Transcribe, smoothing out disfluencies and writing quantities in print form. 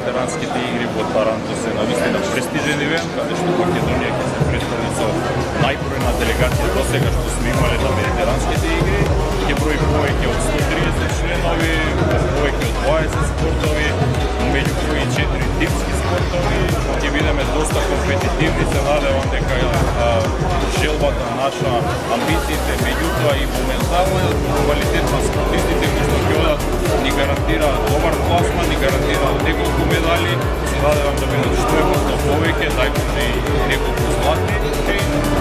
ветеранските игри во Таранто се навистина престижен ивент, каде што Македонија ќе се представи со најбројна делегација досега што сме имале на ветеранските игри. Ќе брои повеќе од 130 членови, повеќе од 20 спортови, меѓу кои 4 типски спортови. Ќе бидеме доста компетитивни, се надевам дека желбата наша, амбициите, меѓутоа и моментално квалитет на спортистите кои што ќе одат ни гарантира добар пласман, ни гарантира неколку медали. Се надевам да бидат што е повеќе, дај може и неколку златни.